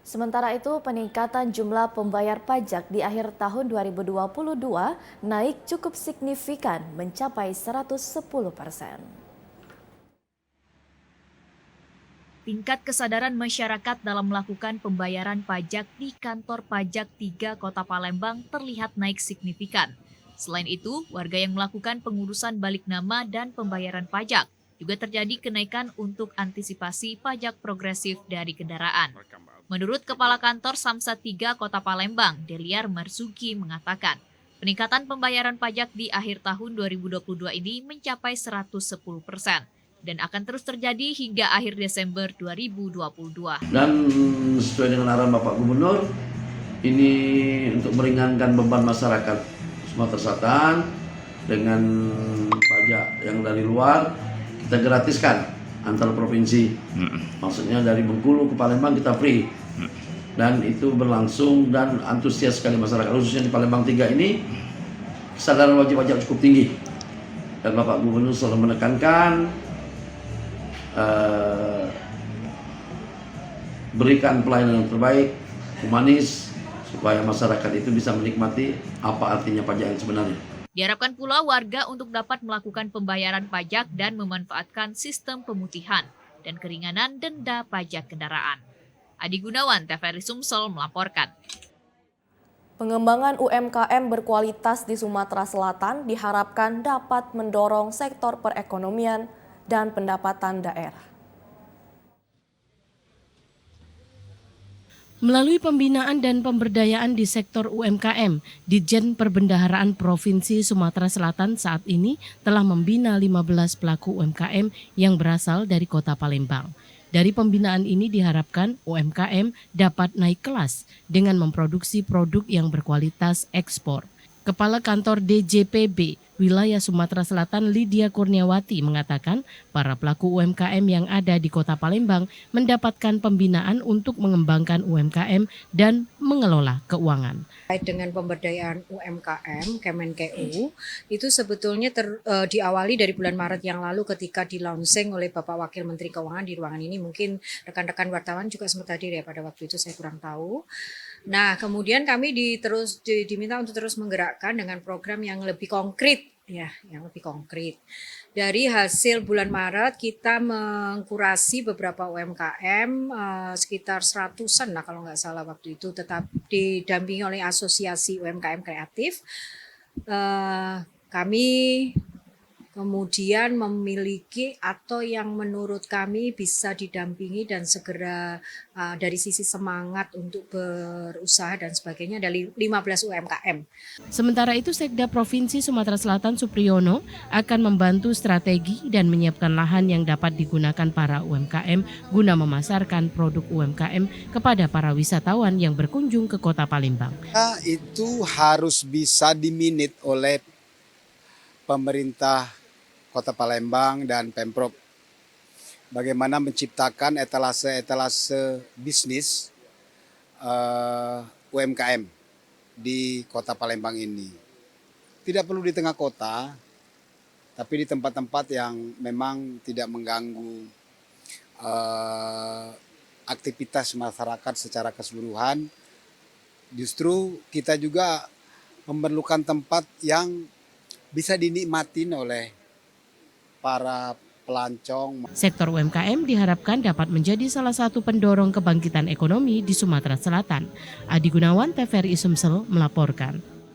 Sementara itu, peningkatan jumlah pembayar pajak di akhir tahun 2022 naik cukup signifikan mencapai 110%. Tingkat kesadaran masyarakat dalam melakukan pembayaran pajak di kantor pajak 3 Kota Palembang terlihat naik signifikan. Selain itu, warga yang melakukan pengurusan balik nama dan pembayaran pajak juga terjadi kenaikan untuk antisipasi pajak progresif dari kendaraan. Menurut Kepala Kantor Samsat 3 Kota Palembang, Deliar Marzuki mengatakan, peningkatan pembayaran pajak di akhir tahun 2022 ini mencapai 110%. Dan akan terus terjadi hingga akhir Desember 2022. Dan sesuai dengan arahan Bapak Gubernur, ini untuk meringankan beban masyarakat Sumatera Selatan dengan pajak yang dari luar, kita gratiskan antar provinsi. Maksudnya dari Bengkulu ke Palembang kita free. Dan itu berlangsung dan antusias sekali masyarakat, khususnya di Palembang 3 ini, kesadaran wajib pajak cukup tinggi. Dan Bapak Gubernur selalu menekankan berikan pelayanan yang terbaik, humanis, supaya masyarakat itu bisa menikmati apa artinya pajak yang sebenarnya. Diharapkan pula warga untuk dapat melakukan pembayaran pajak dan memanfaatkan sistem pemutihan dan keringanan denda pajak kendaraan. Adi Gunawan, TVRI Sumsel melaporkan. Pengembangan UMKM berkualitas di Sumatera Selatan diharapkan dapat mendorong sektor perekonomian dan pendapatan daerah. Melalui pembinaan dan pemberdayaan di sektor UMKM, Ditjen Perbendaharaan Provinsi Sumatera Selatan saat ini telah membina 15 pelaku UMKM yang berasal dari Kota Palembang. Dari pembinaan ini diharapkan UMKM dapat naik kelas dengan memproduksi produk yang berkualitas ekspor. Kepala Kantor DJPB Wilayah Sumatera Selatan Lydia Kurniawati mengatakan para pelaku UMKM yang ada di Kota Palembang mendapatkan pembinaan untuk mengembangkan UMKM dan mengelola keuangan. Dengan pemberdayaan UMKM, Kemenkeu, itu sebetulnya diawali dari bulan Maret yang lalu ketika di-launching oleh Bapak Wakil Menteri Keuangan di ruangan ini. Mungkin rekan-rekan wartawan juga sempat hadir ya pada waktu itu, saya kurang tahu. Nah, kemudian kami diminta untuk terus menggerakkan dengan program yang lebih konkret, ya, yang lebih konkret. Dari hasil bulan Maret kita mengkurasi beberapa UMKM sekitar 100-an lah kalau nggak salah waktu itu, tetap didampingi oleh Asosiasi UMKM Kreatif. Kami kemudian memiliki atau yang menurut kami bisa didampingi dan segera dari sisi semangat untuk berusaha dan sebagainya dari 15 UMKM. Sementara itu Sekda Provinsi Sumatera Selatan Supriyono akan membantu strategi dan menyiapkan lahan yang dapat digunakan para UMKM guna memasarkan produk UMKM kepada para wisatawan yang berkunjung ke Kota Palembang. Itu harus bisa diminit oleh pemerintah Kota Palembang dan Pemprov. Bagaimana menciptakan etalase bisnis UMKM di Kota Palembang ini. Tidak perlu di tengah kota, tapi di tempat-tempat yang memang tidak mengganggu aktivitas masyarakat secara keseluruhan. Justru kita juga memerlukan tempat yang bisa dinikmatin oleh para pelancong. Sektor UMKM diharapkan dapat menjadi salah satu pendorong kebangkitan ekonomi di Sumatera Selatan. Adi Gunawan, TVRI Sumsel melaporkan.